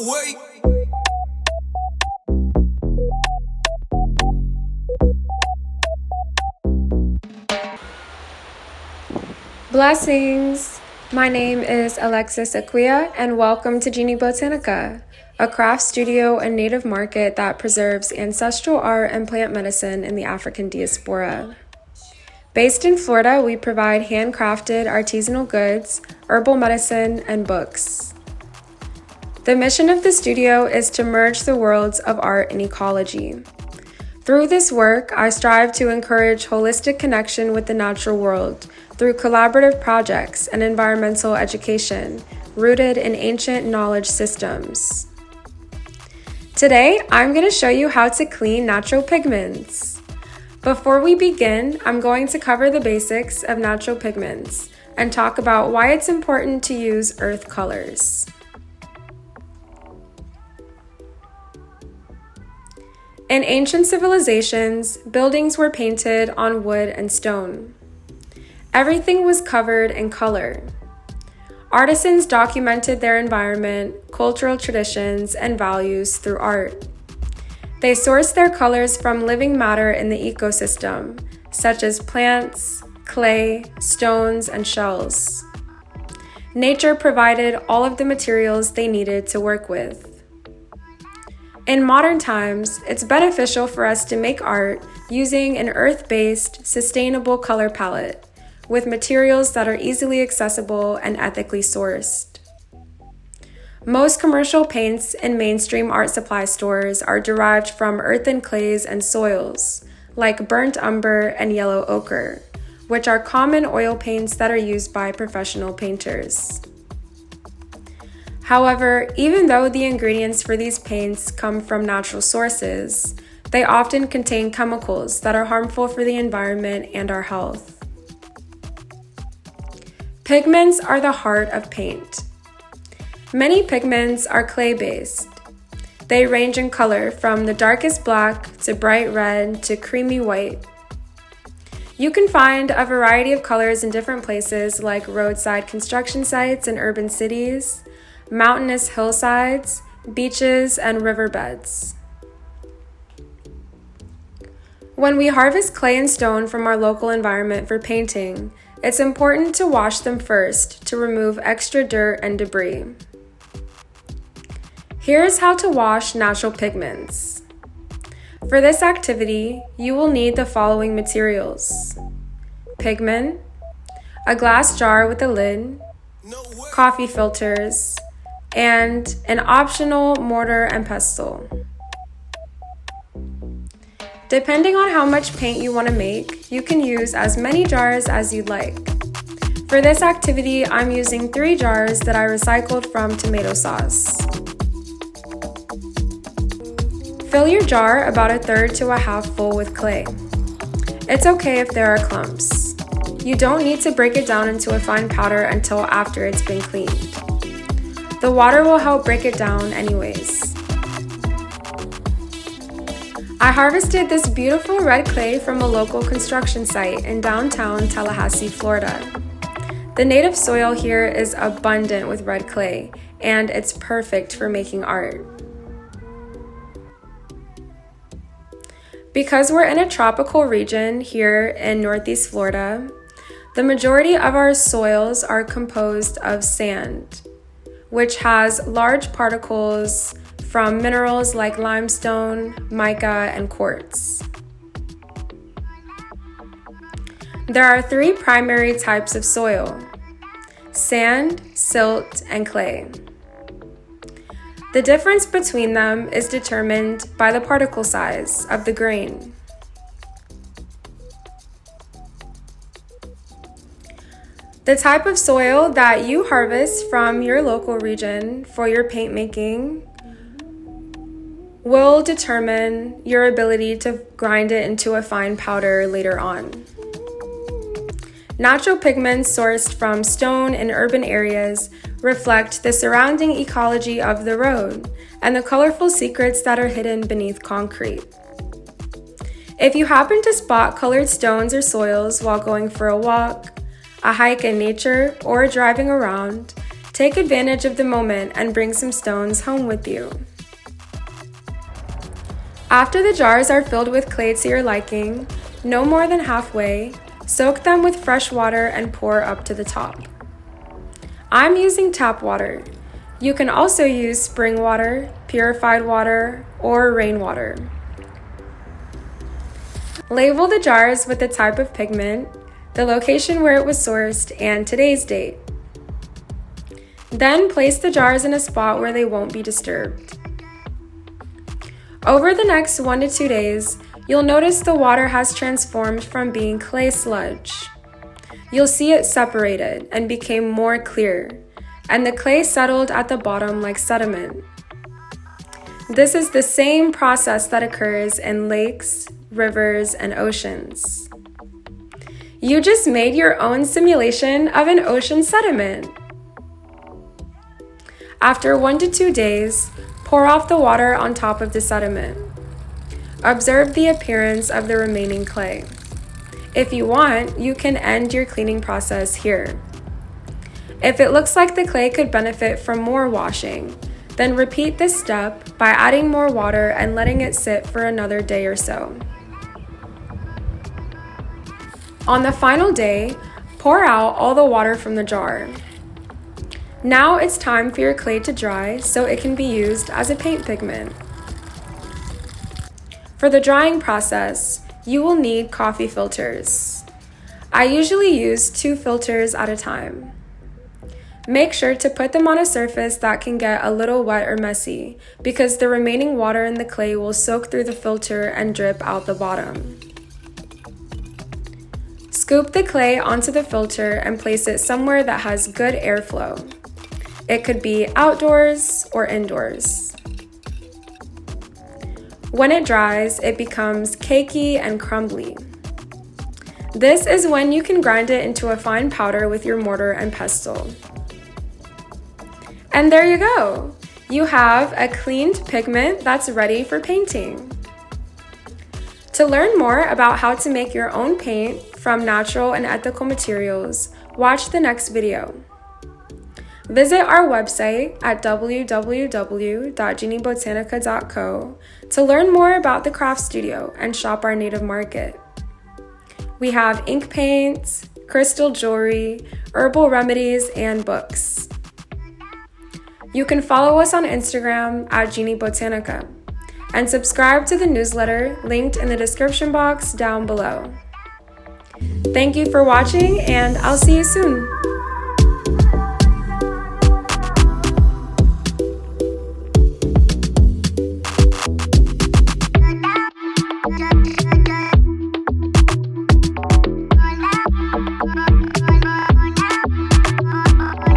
way. Blessings! My name is Alexis Aquia, and welcome to Geniebotanica, a craft studio and native market that preserves ancestral art and plant medicine in the African diaspora. Based in Florida, we provide handcrafted artisanal goods, herbal medicine, and books. The mission of the studio is to merge the worlds of art and ecology. Through this work, I strive to encourage holistic connection with the natural world through collaborative projects and environmental education rooted in ancient knowledge systems. Today, I'm going to show you how to clean natural pigments. Before we begin, I'm going to cover the basics of natural pigments and talk about why it's important to use earth colors. In ancient civilizations, buildings were painted on wood and stone. Everything was covered in color. Artisans documented their environment, cultural traditions, and values through art. They sourced their colors from living matter in the ecosystem, such as plants, clay, stones, and shells. Nature provided all of the materials they needed to work with. In modern times, it's beneficial for us to make art using an earth-based, sustainable color palette with materials that are easily accessible and ethically sourced. Most commercial paints in mainstream art supply stores are derived from earthen clays and soils, like burnt umber and yellow ochre, which are common oil paints that are used by professional painters. However, even though the ingredients for these paints come from natural sources, they often contain chemicals that are harmful for the environment and our health. Pigments are the heart of paint. Many pigments are clay-based. They range in color from the darkest black to bright red to creamy white. You can find a variety of colors in different places like roadside construction sites in urban cities, mountainous hillsides, beaches, and riverbeds. When we harvest clay and stone from our local environment for painting, it's important to wash them first to remove extra dirt and debris. Here's how to wash natural pigments. For this activity, you will need the following materials: pigment, a glass jar with a lid, coffee filters, and an optional mortar and pestle. Depending on how much paint you want to make, you can use as many jars as you'd like. For this activity, I'm using 3 jars that I recycled from tomato sauce. Fill your jar about 1/3 to 1/2 full with clay. It's okay if there are clumps. You don't need to break it down into a fine powder until after it's been cleaned. The water will help break it down anyways. I harvested this beautiful red clay from a local construction site in downtown Tallahassee, Florida. The native soil here is abundant with red clay, and it's perfect for making art. Because we're in a tropical region here in Northeast Florida, the majority of our soils are composed of sand, which has large particles from minerals like limestone, mica, and quartz. There are 3 primary types of soil: sand, silt, and clay. The difference between them is determined by the particle size of the grain. The type of soil that you harvest from your local region for your paint making will determine your ability to grind it into a fine powder later on. Natural pigments sourced from stone in urban areas reflect the surrounding ecology of the road and the colorful secrets that are hidden beneath concrete. If you happen to spot colored stones or soils while going for a walk, a hike in nature, or driving around, Take advantage of the moment and bring some stones home with you. After the jars are filled with clay to your liking, no more than halfway, soak them with fresh water and pour up to the top. I'm using tap water. You can also use spring water, purified water, or rainwater. Label the jars with the type of pigment, the location where it was sourced, and today's date. Then place the jars in a spot where they won't be disturbed. Over the next 1 to 2 days, you'll notice the water has transformed from being clay sludge. You'll see it separated and became more clear, and the clay settled at the bottom like sediment. This is the same process that occurs in lakes, rivers, and oceans. You just made your own simulation of an ocean sediment. After 1 to 2 days, pour off the water on top of the sediment. Observe the appearance of the remaining clay. If you want, you can end your cleaning process here. If it looks like the clay could benefit from more washing, then repeat this step by adding more water and letting it sit for another day or so. On the final day, pour out all the water from the jar. Now it's time for your clay to dry so it can be used as a paint pigment. For the drying process, you will need coffee filters. I usually use 2 filters at a time. Make sure to put them on a surface that can get a little wet or messy, because the remaining water in the clay will soak through the filter and drip out the bottom. Scoop the clay onto the filter and place it somewhere that has good airflow. It could be outdoors or indoors. When it dries, it becomes cakey and crumbly. This is when you can grind it into a fine powder with your mortar and pestle. And there you go! You have a cleaned pigment that's ready for painting. To learn more about how to make your own paint from natural and ethical materials, watch the next video. Visit our website at www.geniebotanica.co to learn more about the craft studio and shop our native market. We have ink paints, crystal jewelry, herbal remedies, and books. You can follow us on Instagram at geniebotanica and subscribe to the newsletter linked in the description box down below. Thank you for watching, and I'll see you soon.